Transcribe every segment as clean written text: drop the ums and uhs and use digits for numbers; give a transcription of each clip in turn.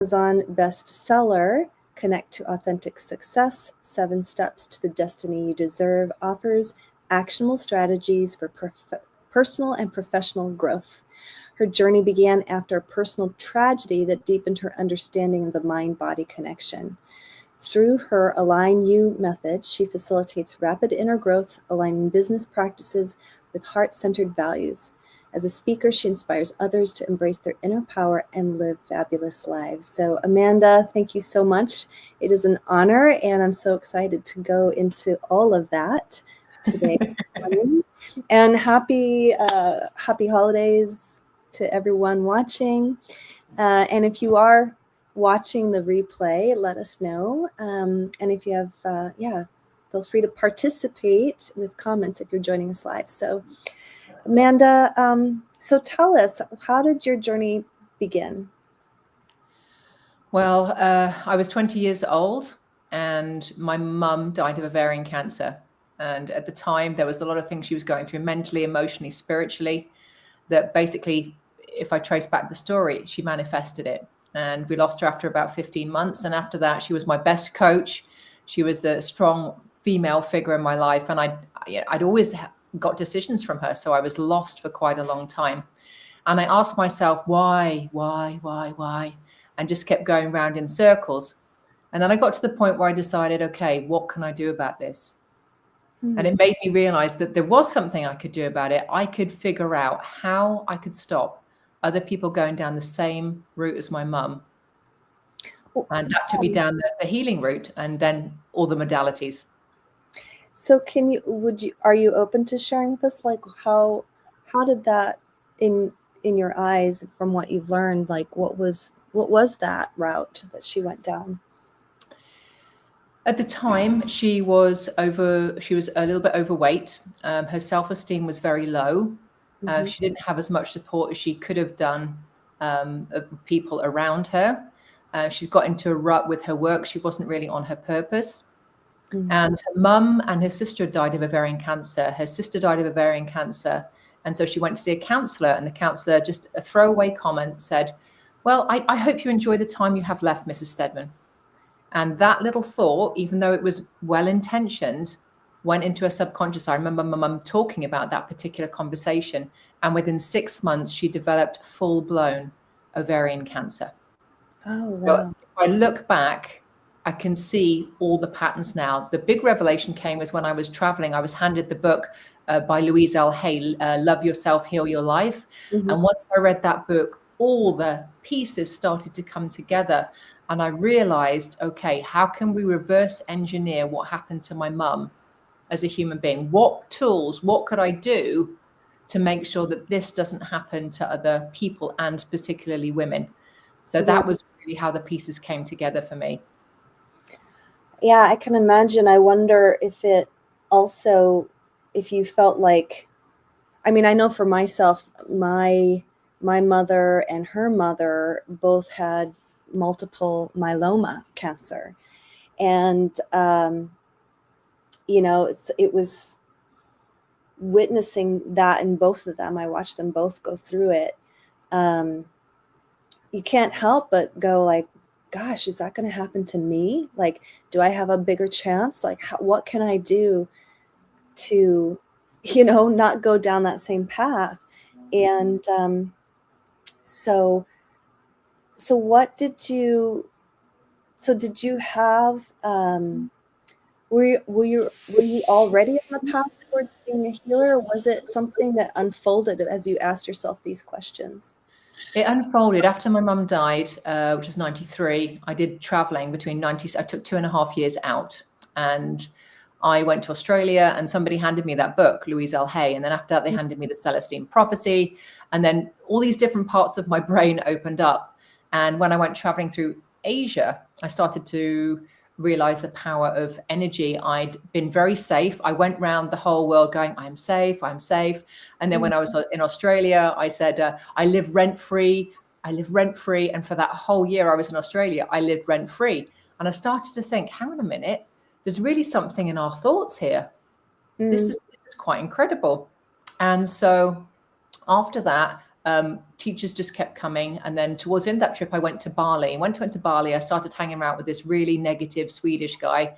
Amazon bestseller, Connect to Authentic Success, 7 Steps to the Destiny You Deserve, offers actionable strategies for personal and professional growth. Her journey began after a personal tragedy that deepened her understanding of the mind-body connection. Through her Align You method, she facilitates rapid inner growth, aligning business practices with heart-centered values. As a speaker, she inspires others to embrace their inner power and live fabulous lives. So, Amanda, thank you so much. It is an honor, and I'm so excited to go into all of that today. And happy holidays to everyone watching. And if you are watching the replay, let us know. And if you have, feel free to participate with comments if you're joining us live. So, Amanda, so tell us, how did your journey begin? Well, I was 20 years old and my mum died of ovarian cancer. And at the time, there was a lot of things she was going through mentally, emotionally, spiritually, that basically, if I trace back the story, she manifested it. And we lost her after about 15 months. And after that, she was my best coach. She was the strong female figure in my life. And I'd always got decisions from her. So I was lost for quite a long time. And I asked myself, why, and just kept going round in circles. And then I got to the point where I decided, okay, what can I do about this? And it made me realize that there was something I could do about it. I could figure out how I could stop other people going down the same route as my mum. And that took me down the healing route and then all the modalities. So are you open to sharing with us, like, how did that in your eyes, from what you've learned, like what was that route that she went down? At the time, she was a little bit overweight. Her self-esteem was very low. She didn't have as much support as she could have done of people around her. She got into a rut with her work. She wasn't really on her purpose. And her mum and her sister died of ovarian cancer. Her sister died of ovarian cancer. And so she went to see a counselor, and the counselor, just a throwaway comment, said, well, I hope you enjoy the time you have left, Mrs. Steadman. And that little thought, even though it was well-intentioned, went into her subconscious. I remember my mum talking about that particular conversation. And within 6 months, she developed full-blown ovarian cancer. Oh, so wow. If I look back, I can see all the patterns now. The big revelation came was when I was traveling. I was handed the book by Louise L. Hay, Love Yourself, Heal Your Life. And once I read that book, all the pieces started to come together. And I realized, okay, how can we reverse engineer what happened to my mum as a human being? What tools, what could I do to make sure that this doesn't happen to other people, and particularly women? So that was really how the pieces came together for me. Yeah, I can imagine. I wonder if you felt like, I mean, I know for myself, my mother and her mother both had multiple myeloma cancer. And, it was witnessing that in both of them. I watched them both go through it. You can't help but go like, gosh, is that going to happen to me? Like, do I have a bigger chance? Like, what can I do to, not go down that same path? And so did you have, were you already on the path towards being a healer, or was it something that unfolded as you asked yourself these questions? It unfolded after my mum died, which was 93. I did traveling between 90. I took 2.5 years out, and I went to Australia, and somebody handed me that book, Louise L. Hay. And then after that, they handed me the Celestine Prophecy. And then all these different parts of my brain opened up. And when I went traveling through Asia, I started to realize the power of energy. I'd been very safe. I went around the whole world going, I'm safe, I'm safe. And then when I was in Australia, I said, I live rent-free. I live rent-free. And for that whole year I was in Australia, I lived rent-free. And I started to think, hang on a minute, there's really something in our thoughts here. This is quite incredible. And so after that, teachers just kept coming. And then towards the end of that trip, I went to Bali. Went to Bali, I started hanging out with this really negative Swedish guy.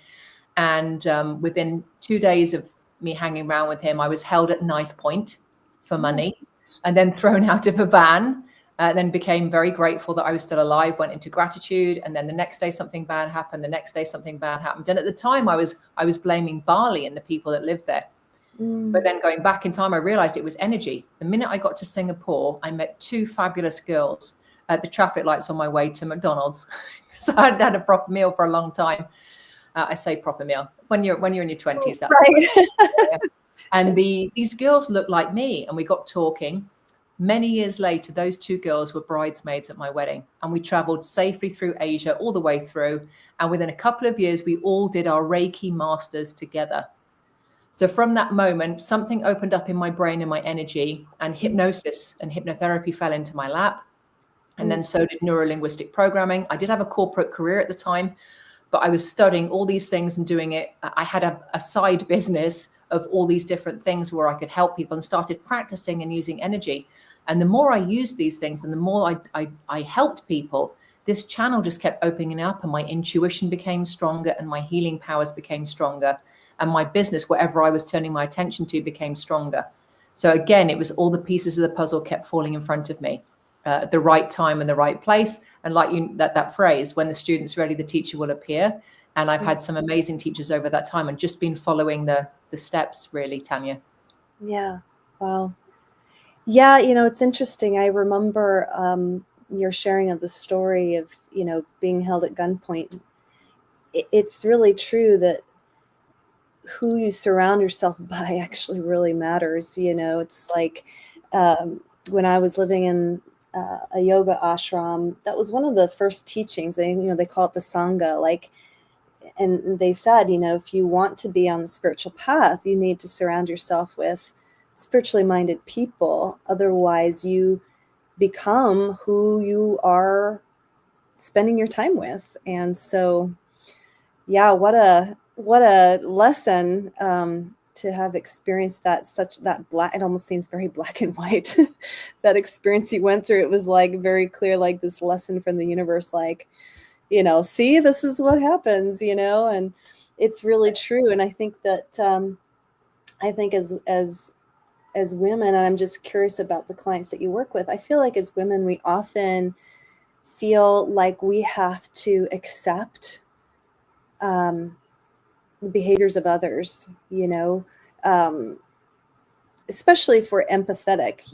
And within 2 days of me hanging around with him, I was held at knife point for money and then thrown out of a van. Then became very grateful that I was still alive, went into gratitude. And then the next day, something bad happened. The next day, something bad happened. And at the time, I was blaming Bali and the people that lived there. But then going back in time, I realized it was energy. The minute I got to Singapore, I met 2 fabulous girls at the traffic lights on my way to McDonald's. So I hadn't had a proper meal for a long time. I say proper meal. When you're in your 20s, that's right. And these girls looked like me, and we got talking. Many years later, those 2 girls were bridesmaids at my wedding, and we traveled safely through Asia all the way through. And within a couple of years, we all did our Reiki masters together. So from that moment, something opened up in my brain and my energy, and hypnosis and hypnotherapy fell into my lap. And then so did neuro-linguistic programming. I did have a corporate career at the time, but I was studying all these things and doing it. I had a side business of all these different things where I could help people, and started practicing and using energy. And the more I used these things and the more I helped people, this channel just kept opening up, and my intuition became stronger, and my healing powers became stronger. And my business, whatever I was turning my attention to, became stronger. So again, it was all the pieces of the puzzle kept falling in front of me at the right time and the right place. And like that phrase, when the student's ready, the teacher will appear. And I've had some amazing teachers over that time, and just been following the steps, really, Tania. Yeah. Wow. Yeah. It's interesting. I remember your sharing of the story of, being held at gunpoint. It's really true that who you surround yourself by actually really matters. It's like when I was living in a yoga ashram, that was one of the first teachings. They call it the Sangha. And they said, if you want to be on the spiritual path, you need to surround yourself with spiritually minded people. Otherwise, you become who you are spending your time with. And so, yeah, what a lesson to have experienced that black. It almost seems very black and white. That experience you went through, it was like very clear, like this lesson from the universe, like, see, this is what happens, and it's really true. And I think that as women, and I'm just curious about the clients that you work with, I feel like as women, we often feel like we have to accept the behaviors of others, especially if we're empathetic.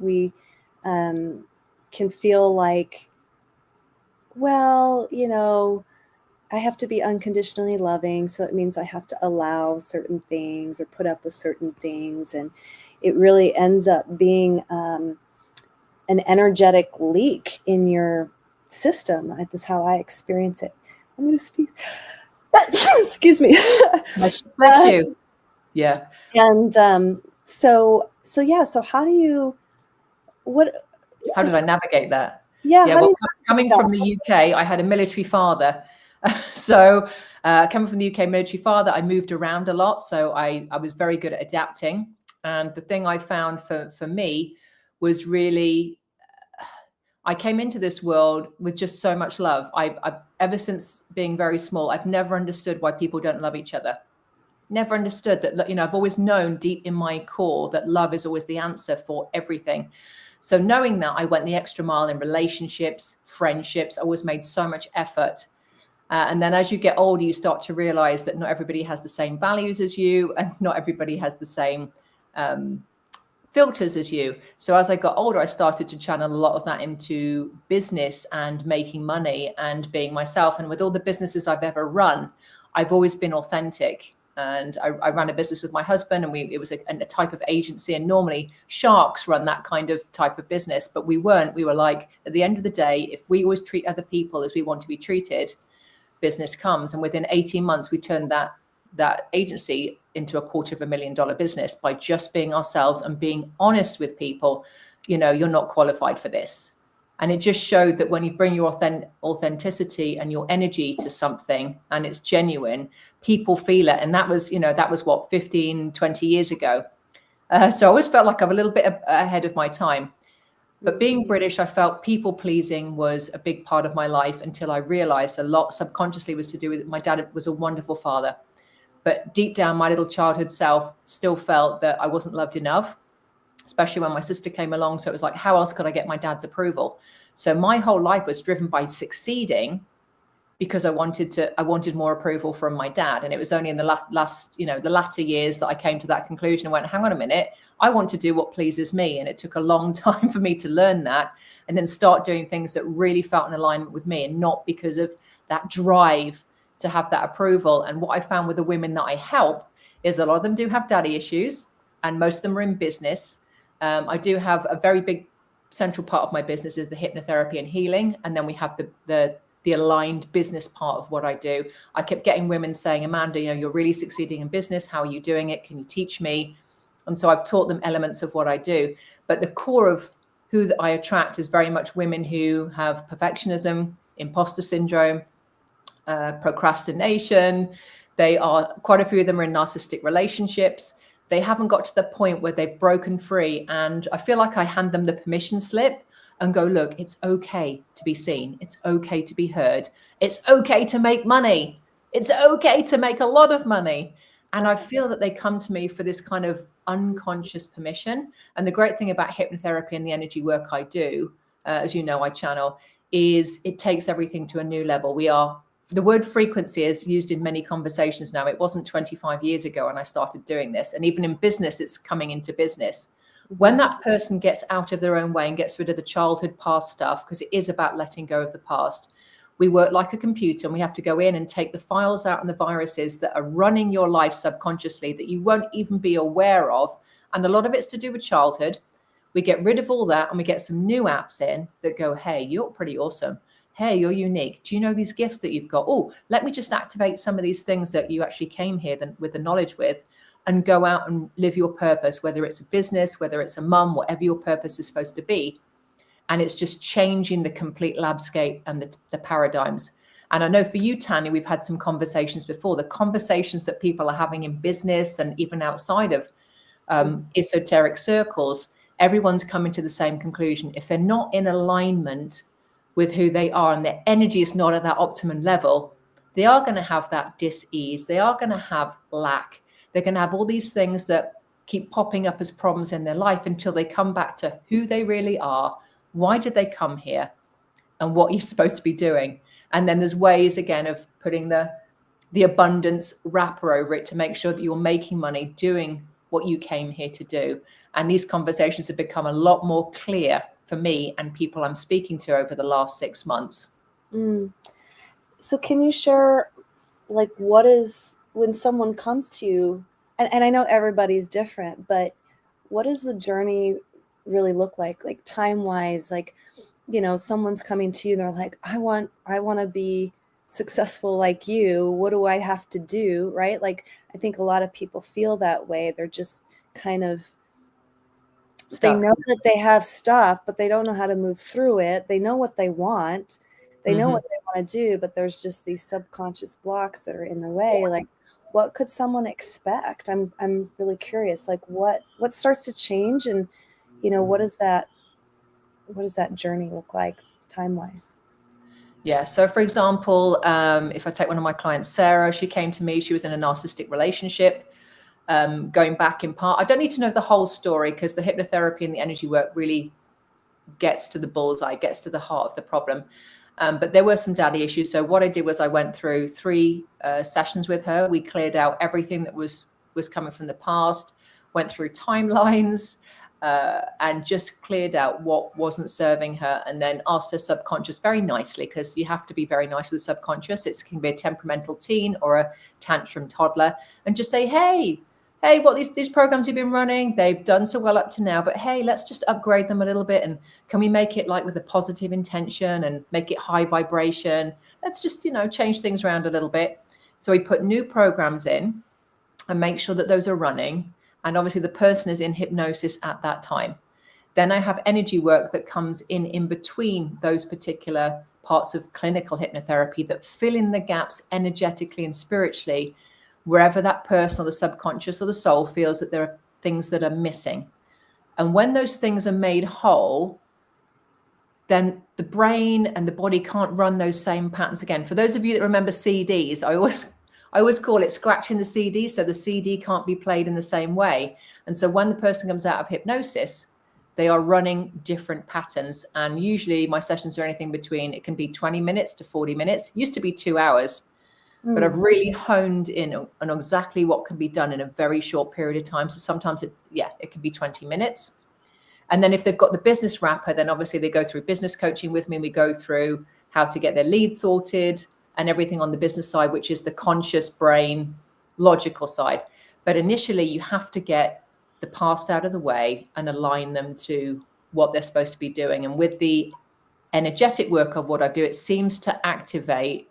We can feel like, well, I have to be unconditionally loving, so it means I have to allow certain things or put up with certain things. And it really ends up being an energetic leak in your system. That's how I experience it. I'm going to speak. Excuse me. Bless you. Yeah. And so how do you, how did I navigate that? Yeah. Well, coming from the UK, I had a military father. So coming from the UK military father, I moved around a lot. So I was very good at adapting. And the thing I found for me was really, I came into this world with just so much love. I've ever since being very small, I've never understood why people don't love each other. Never understood that, I've always known deep in my core that love is always the answer for everything. So knowing that, I went the extra mile in relationships, friendships. I always made so much effort. And then as you get older, you start to realize that not everybody has the same values as you, and not everybody has the same filters as you. So as I got older, I started to channel a lot of that into business and making money and being myself. And with all the businesses I've ever run, I've always been authentic. And I ran a business with my husband, and it was a type of agency. And normally sharks run that kind of type of business, but we weren't. We were like, at the end of the day, if we always treat other people as we want to be treated, business comes. And within 18 months, we turned that agency into a $250,000 business by just being ourselves and being honest with people. You're not qualified for this. And it just showed that when you bring your authenticity and your energy to something and it's genuine, people feel it. And that was what, 15, 20 years ago. So I always felt like I'm a little bit ahead of my time. But being British, I felt people pleasing was a big part of my life until I realized a lot subconsciously was to do with my dad was a wonderful father. But deep down, my little childhood self still felt that I wasn't loved enough, especially when my sister came along. So it was like, how else could I get my dad's approval? So my whole life was driven by succeeding because I wanted more approval from my dad. And it was only in the last, the latter years that I came to that conclusion and went, hang on a minute, I want to do what pleases me. And it took a long time for me to learn that and then start doing things that really felt in alignment with me and not because of that drive to have that approval. And what I found with the women that I help is a lot of them do have daddy issues and most of them are in business. I do have a very big central part of my business is the hypnotherapy and healing. And then we have the aligned business part of what I do. I kept getting women saying, Amanda, you're really succeeding in business. How are you doing it? Can you teach me? And so I've taught them elements of what I do. But the core of who I attract is very much women who have perfectionism, imposter syndrome, procrastination. Quite a few of them are in narcissistic relationships. They haven't got to the point where they've broken free. And I feel like I hand them the permission slip and go, look, it's okay to be seen. It's okay to be heard. It's okay to make money. It's okay to make a lot of money. And I feel that they come to me for this kind of unconscious permission. And the great thing about hypnotherapy and the energy work I do, as you know, I channel, is it takes everything to a new level. The word frequency is used in many conversations now. It wasn't 25 years ago when I started doing this. And even in business, it's coming into business. When that person gets out of their own way and gets rid of the childhood past stuff, because it is about letting go of the past, we work like a computer and we have to go in and take the files out and the viruses that are running your life subconsciously that you won't even be aware of. And a lot of it's to do with childhood. We get rid of all that and we get some new apps in that go, hey, you're pretty awesome. Hey, you're unique. Do you know these gifts that you've got? Oh, let me just activate some of these things that you actually came here with the knowledge with and go out and live your purpose, whether it's a business, whether it's a mum, whatever your purpose is supposed to be. And it's just changing the complete landscape and the paradigms. And I know for you, Tania, we've had some conversations before, the conversations that people are having in business and even outside of esoteric circles, everyone's coming to the same conclusion. If they're not in alignment with who they are and their energy is not at that optimum level, they are going to have that dis-ease. They are going to have lack. They're going to have all these things that keep popping up as problems in their life until they come back to who they really are. Why did they come here? And what you're supposed to be doing. And then there's ways, again, of putting the abundance wrapper over it to make sure that you're making money doing what you came here to do. And these conversations have become a lot more clear for me and people I'm speaking to over the last 6 months. So can you share, like, what is, when someone comes to you, and I know everybody's different, but what does the journey really look like time-wise? Like, someone's coming to you and they're like, I want to be successful like you. What do I have to do? Right? Like, I think a lot of people feel that way. They're just kind of, they know that they have stuff, but they don't know how to move through it. They know what they want. They know what they want to do, but there's just these subconscious blocks that are in the way. Like, what could someone expect? I'm really curious. Like, what starts to change, and what does that journey look like time-wise? Yeah. So for example, if I take one of my clients, Sarah, she came to me, she was in a narcissistic relationship, going back in part. I don't need to know the whole story because the hypnotherapy and the energy work really gets to the bullseye, gets to the heart of the problem. But there were some daddy issues. So what I did was I went through 3 sessions with her. We cleared out everything that was coming from the past, went through timelines, and just cleared out what wasn't serving her, and then asked her subconscious very nicely, because you have to be very nice with subconscious. It can be a temperamental teen or a tantrum toddler, and just say, hey, what these programs you've been running, they've done so well up to now, but hey, let's just upgrade them a little bit. And can we make it like with a positive intention and make it high vibration? Let's just, change things around a little bit. So we put new programs in and make sure that those are running. And obviously the person is in hypnosis at that time. Then I have energy work that comes in between those particular parts of clinical hypnotherapy that fill in the gaps energetically and spiritually, wherever that person or the subconscious or the soul feels that there are things that are missing. And when those things are made whole, then the brain and the body can't run those same patterns again. For those of you that remember CDs, I always call it scratching the CD, so the CD can't be played in the same way. And so when the person comes out of hypnosis, they are running different patterns. And usually my sessions are anything between, it can be 20 minutes to 40 minutes. It used to be 2 hours, but I've really honed in on exactly what can be done in a very short period of time. So sometimes it can be 20 minutes. And then if they've got the business wrapper, then obviously they go through business coaching with me. We go through how to get their leads sorted and everything on the business side, which is the conscious brain, logical side. But initially you have to get the past out of the way and align them to what they're supposed to be doing. And with the energetic work of what I do, it seems to activate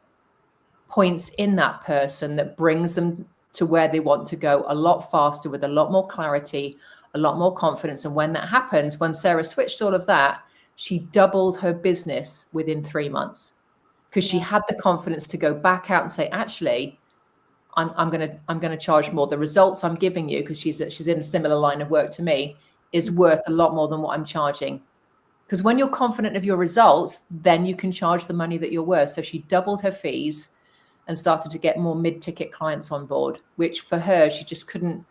points in that person that brings them to where they want to go a lot faster, with a lot more clarity, a lot more confidence. And when that happens, when Sarah switched all of that, she doubled her business within 3 months, because she had the confidence to go back out and say, actually, I'm gonna charge more. The results I'm giving you, because she's in a similar line of work to me, is worth a lot more than what I'm charging. Because when you're confident of your results, then you can charge the money that you're worth. So she doubled her fees and started to get more mid-ticket clients on board, which for her, she just couldn't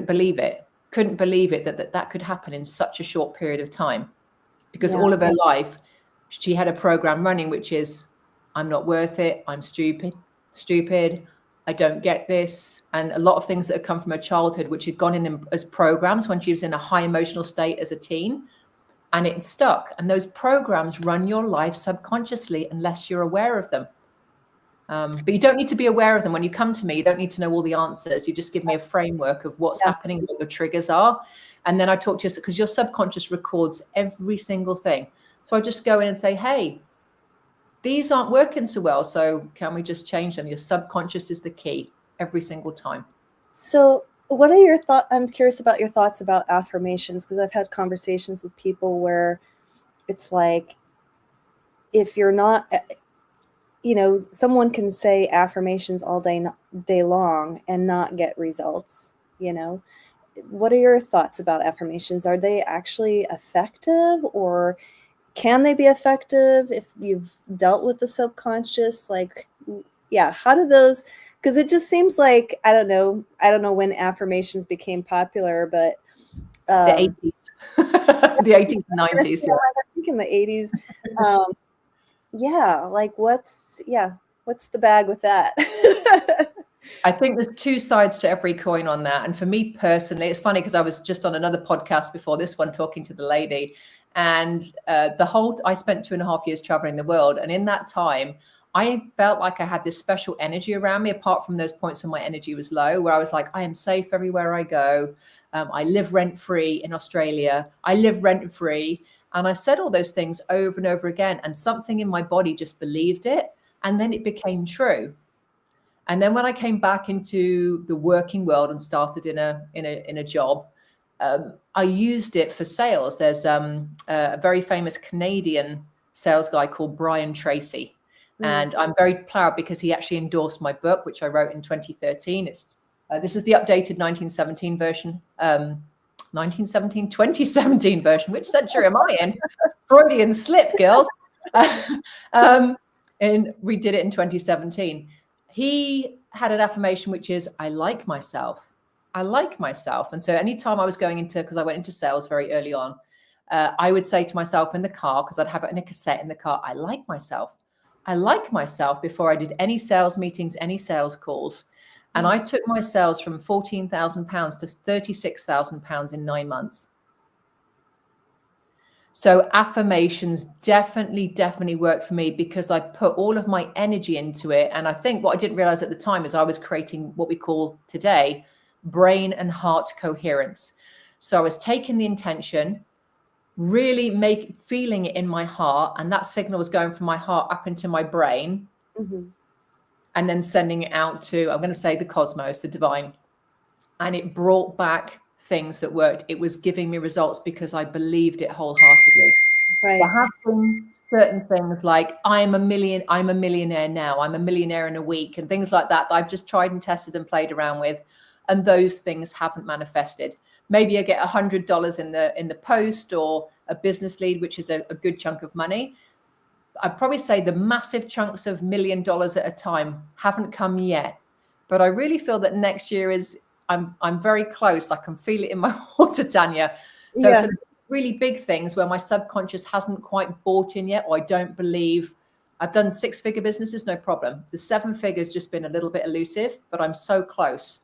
believe it. Couldn't believe it that could happen in such a short period of time. Because all of her life, she had a program running, which is, I'm not worth it, I'm stupid, I don't get this. And a lot of things that had come from her childhood, which had gone in as programs when she was in a high emotional state as a teen, and it stuck. And those programs run your life subconsciously unless you're aware of them. But you don't need to be aware of them. When you come to me, you don't need to know all the answers. You just give me a framework of what's happening, what the triggers are. And then I talk to you, because your subconscious records every single thing. So I just go in and say, hey, these aren't working so well, so can we just change them? Your subconscious is the key every single time. So what are your thoughts? I'm curious about your thoughts about affirmations, because I've had conversations with people where it's like, if you're not, someone can say affirmations all day long and not get results. What are your thoughts about affirmations? Are they actually effective, or can they be effective if you've dealt with the subconscious? How do those, because it just seems like, I don't know when affirmations became popular, but the 80s, the 80s and 90s. I think in the 80s. What's the bag with that? I think there's two sides to every coin on that. And for me personally, it's funny because I was just on another podcast before this one talking to the lady, and I spent 2.5 years traveling the world. And in that time, I felt like I had this special energy around me, apart from those points when my energy was low, where I was like, I am safe everywhere I go. I live rent-free in Australia. I live rent-free. And I said all those things over and over again, and something in my body just believed it. And then it became true. And then when I came back into the working world and started in a job, I used it for sales. There's a very famous Canadian sales guy called Brian Tracy. And I'm very proud because he actually endorsed my book, which I wrote in 2013. This is the updated 1917 version. 2017 version. Which century am I in? Freudian slip, girls. And we did it in 2017. He had an affirmation, which is, I like myself. I like myself. And so anytime I was going into, because I went into sales very early on, I would say to myself in the car, because I'd have it in a cassette in the car, I like myself. I like myself, before I did any sales meetings, any sales calls. And I took my sales from £14,000 to £36,000 in 9 months. So affirmations definitely worked for me, because I put all of my energy into it. And I think what I didn't realize at the time is I was creating what we call today brain and heart coherence. So I was taking the intention, really feeling it in my heart, and that signal was going from my heart up into my brain, and then sending it out to, I'm going to say, the cosmos, the divine. And it brought back things that worked. It was giving me results because I believed it wholeheartedly. Right. There have been certain things like, I'm a millionaire now, I'm a millionaire in a week, and things like that I've just tried and tested and played around with, and those things haven't manifested. maybe I get $100 in the post, or a business lead, which is a good chunk of money. I'd probably say the massive chunks of $1 million at a time haven't come yet, but I really feel that next year I'm very close. I can feel it in my water, Tania. So Yeah. for the really big things where my subconscious hasn't quite bought in yet, or I don't believe, I've done 6-figure businesses, no problem. The 7 figures just been a little bit elusive, but I'm so close.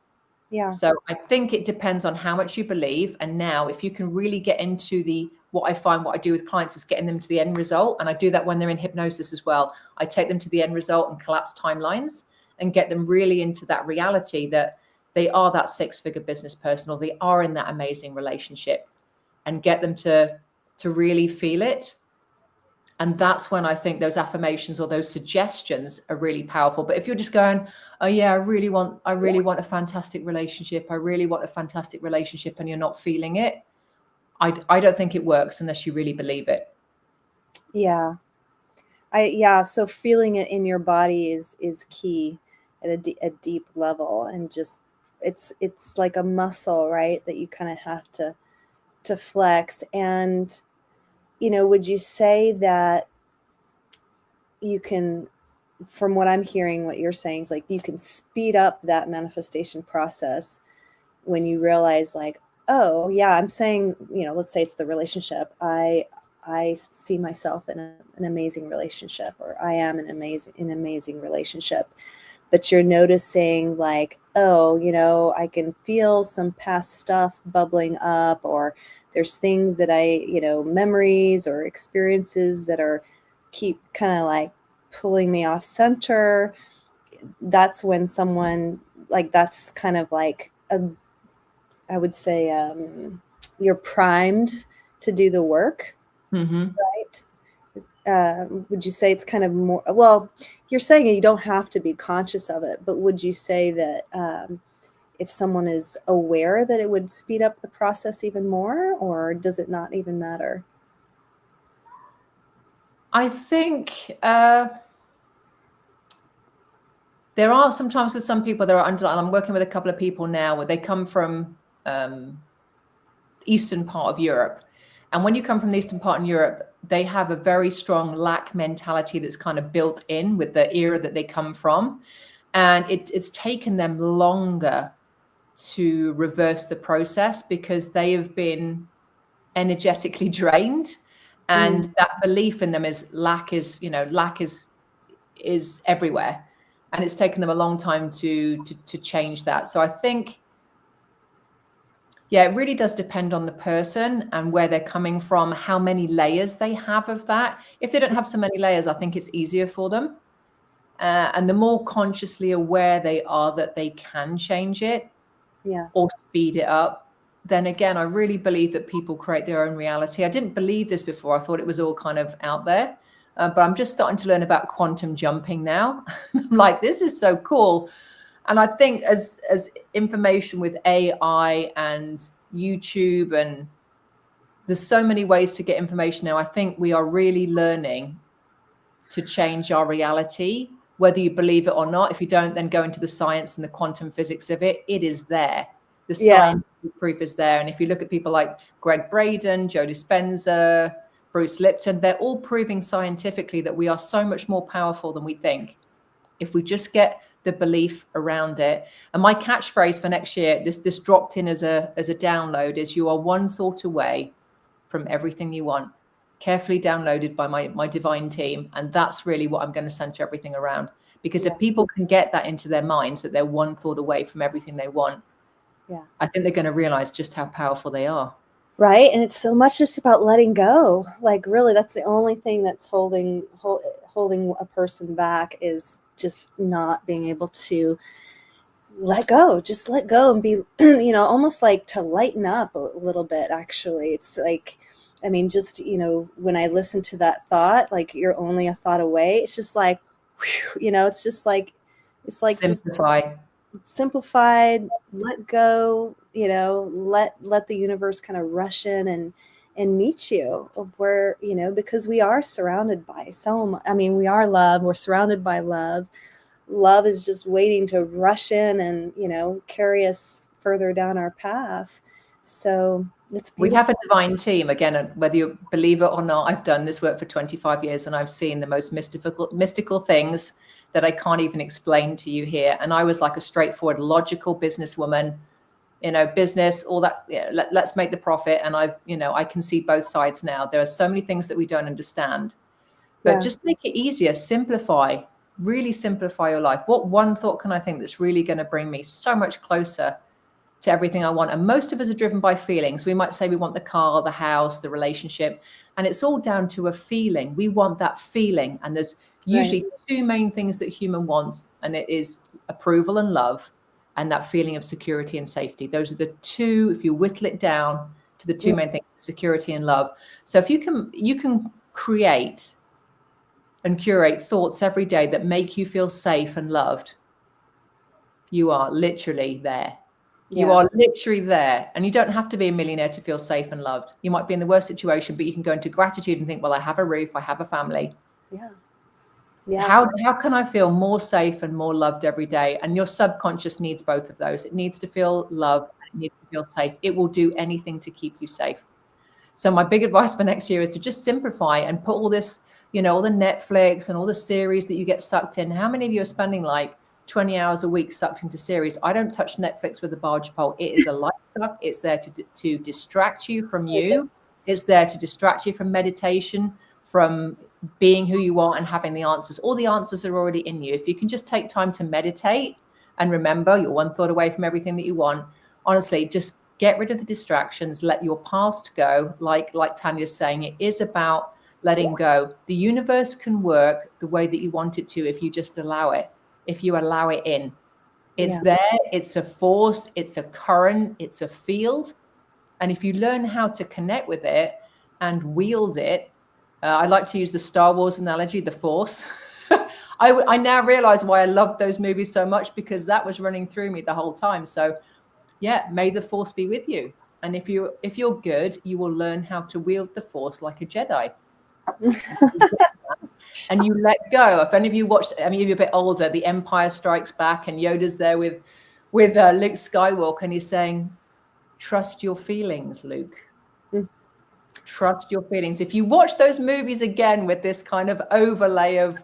Yeah. So I think it depends on how much you believe. And now if you can really get into what I do with clients is getting them to the end result. And I do that when they're in hypnosis as well. I take them to the end result and collapse timelines and get them really into that reality that they are that 6-figure business person, or they are in that amazing relationship, and get them to really feel it. And that's when I think those affirmations or those suggestions are really powerful. But if you're just going, oh yeah, I really want a fantastic relationship. I really want a fantastic relationship, and you're not feeling it, I don't think it works unless you really believe it. Yeah. So feeling it in your body is key at a deep level, and just it's like a muscle, right, that you kind of have to flex. And would you say that you can, from what I'm hearing, what you're saying is like you can speed up that manifestation process when you realize, like, oh yeah, I'm saying, let's say it's the relationship. I see myself in an amazing relationship, or I am an amazing relationship. But you're noticing, like, oh, I can feel some past stuff bubbling up, or there's things that memories or experiences that keep kind of like pulling me off center. That's when someone, like, that's kind of like I would say you're primed to do the work. Mm-hmm. Right? Would you say it's kind of more, well, you're saying you don't have to be conscious of it, but would you say that if someone is aware, that it would speed up the process even more, or does it not even matter? I think there are sometimes with some people, there are I'm working with a couple of people now where they come from eastern part of Europe. And when you come from the eastern part of Europe, they have a very strong lack mentality that's kind of built in with the era that they come from. And it's taken them longer to reverse the process because they have been energetically drained. And that belief in them is lack is everywhere. And it's taken them a long time to change that. So I think, yeah, it really does depend on the person and where they're coming from, how many layers they have of that. If they don't have so many layers, I think it's easier for them. And the more consciously aware they are that they can change it or speed it up, then again, I really believe that people create their own reality. I didn't believe this before. I thought it was all kind of out there. But I'm just starting to learn about quantum jumping now. I'm like, this is so cool. And I think as information with AI and YouTube, and there's so many ways to get information now, I think we are really learning to change our reality, whether you believe it or not. If you don't, then go into the science and the quantum physics of it. It is there. The scientific proof is there. And if you look at people like Greg Braden, Joe Dispenza, Bruce Lipton, they're all proving scientifically that we are so much more powerful than we think if we just get the belief around it. And my catchphrase for next year, this dropped in as a download, is you are one thought away from everything you want. Carefully downloaded by my divine team. And that's really what I'm going to center everything around. Because if people can get that into their minds, that they're one thought away from everything they want, I think they're going to realize just how powerful they are. Right. And it's so much just about letting go. Like, really, that's the only thing that's holding a person back, is just not being able to let go. Just let go and be, almost like to lighten up a little bit, actually. It's like, I mean, just, when I listen to that thought, like, you're only a thought away, it's just like, whew, it's just like, Simplify. Just simplified, let go, let the universe kind of rush in and meet you of where, because we are surrounded by so much. I mean, we are love. We're surrounded by love. Love is just waiting to rush in and, carry us further down our path. So it's We beautiful. have a divine team. Again, whether you believe it or not, I've done this work for 25 years and I've seen the most mystical things that I can't even explain to you here. And I was like a straightforward, logical businesswoman, business, all that. Yeah, let's make the profit. And I can see both sides now. There are so many things that we don't understand, but just make it easier, really simplify your life. What one thought can I think that's really going to bring me so much closer to everything I want? And most of us are driven by feelings. We might say we want the car, the house, the relationship, and it's all down to a feeling. We want that feeling. And there's usually two main things that human wants, and it is approval and love, and that feeling of security and safety. Those are the two, if you whittle it down to the two main things, security and love. So if you can create and curate thoughts every day that make you feel safe and loved, you are literally there. You are literally there. And you don't have to be a millionaire to feel safe and loved. You might be in the worst situation, but you can go into gratitude and think, well, I have a roof, I have a family. How can I feel more safe and more loved every day? And your subconscious needs both of those. It needs to feel loved, and it needs to feel safe. It will do anything to keep you safe. So my big advice for next year is to just simplify and put all this, all the Netflix and all the series that you get sucked in. How many of you are spending like 20 hours a week sucked into series? I don't touch Netflix with a barge pole. It is a light suck. It's there to distract you from you. It's there to distract you from meditation, from being who you are and having the answers. All the answers are already in you. If you can just take time to meditate and remember you're one thought away from everything that you want, honestly, just get rid of the distractions, let your past go. Like Tania's saying, it is about letting go. The universe can work the way that you want it to if you just allow it, if you allow it in. It's there, it's a force, it's a current, it's a field. And if you learn how to connect with it and wield it, I like to use the Star Wars analogy, the Force. I now realize why I loved those movies so much, because that was running through me the whole time. So yeah, may the Force be with you. And if you're good, you will learn how to wield the Force like a Jedi. And you let go. If any of you watched, I mean, if you're a bit older, The Empire Strikes Back, and Yoda's there with Luke Skywalker, and he's saying, trust your feelings, Luke. Trust your feelings. If you watch those movies again with this kind of overlay of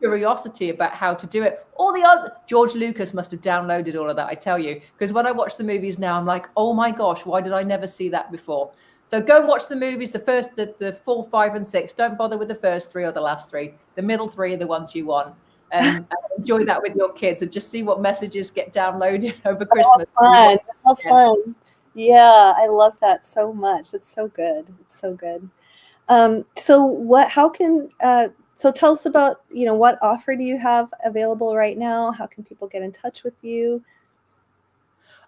curiosity about how to do it, all the other, George Lucas must have downloaded all of that, I tell you, because when I watch the movies now, I'm like, oh my gosh, why did I never see that before? So go and watch the movies, the 4, 5, and 6. Don't bother with the first 3 or the last 3. The middle 3 are the ones you want. And enjoy that with your kids, and just see what messages get downloaded over Christmas. How fun. Yeah, I love that so much. It's so good. It's so good. So tell us about, what offer do you have available right now? How can people get in touch with you?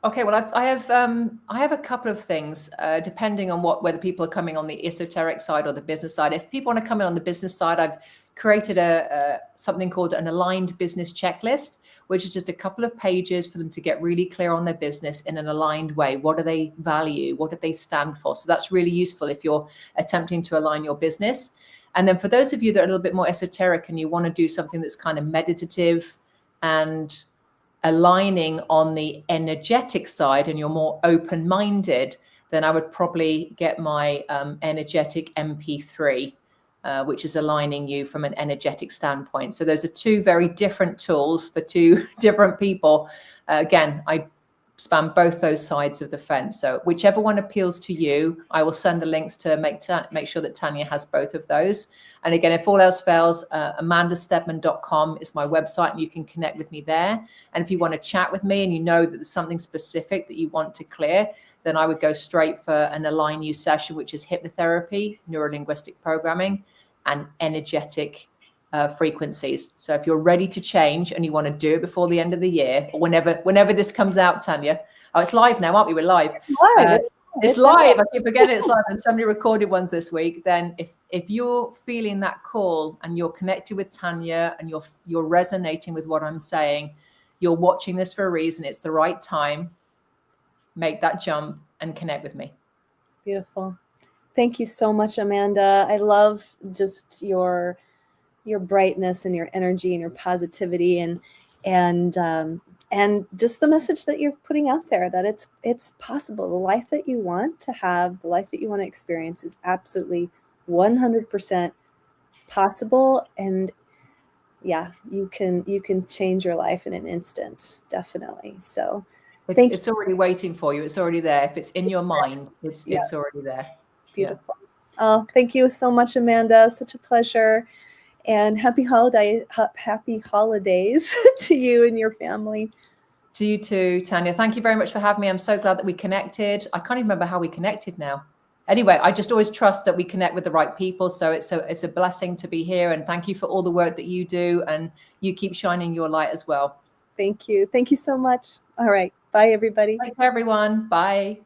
Okay, well, I have a couple of things, depending on whether people are coming on the esoteric side or the business side. If people want to come in on the business side, I've created something called an aligned business checklist, which is just a couple of pages for them to get really clear on their business in an aligned way. What do they value? What do they stand for? So that's really useful if you're attempting to align your business. And then for those of you that are a little bit more esoteric and you want to do something that's kind of meditative and aligning on the energetic side, and you're more open-minded, then I would probably get my energetic MP3, which is aligning you from an energetic standpoint. So those are 2 very different tools for 2 different people. Again, I span both those sides of the fence. So whichever one appeals to you, I will send the links to make sure that Tania has both of those. And again, if all else fails, amandasteadman.com is my website, and you can connect with me there. And if you want to chat with me and you know that there's something specific that you want to clear, then I would go straight for an Align You session, which is hypnotherapy, neuro-linguistic programming, and energetic frequencies. So if you're ready to change and you want to do it before the end of the year, or whenever this comes out, Tania. Oh, it's live now, aren't we? We're live. It's live. It's live. I keep forgetting it's live, and somebody recorded ones this week. Then if you're feeling that call and you're connected with Tania and you're resonating with what I'm saying, you're watching this for a reason. It's the right time. Make that jump and connect with me. Beautiful. Thank you so much, Amanda. I love just your brightness and your energy and your positivity, and And just the message that you're putting out there, that it's possible. The life that you want to have, the life that you want to experience is absolutely 100% possible. And yeah, you can change your life in an instant, definitely. So thank It's you. already waiting for you. It's already there. If it's in your mind, it's already there. Beautiful. Oh, thank you so much, Amanda. Such a pleasure. And happy holidays to you and your family. To you too, Tania. Thank you very much for having me. I'm so glad that we connected. I can't even remember how we connected now. Anyway, I just always trust that we connect with the right people. So it's a blessing to be here. And thank you for all the work that you do. And you keep shining your light as well. Thank you. Thank you so much. All right. Bye, everybody. Thanks, everyone. Bye.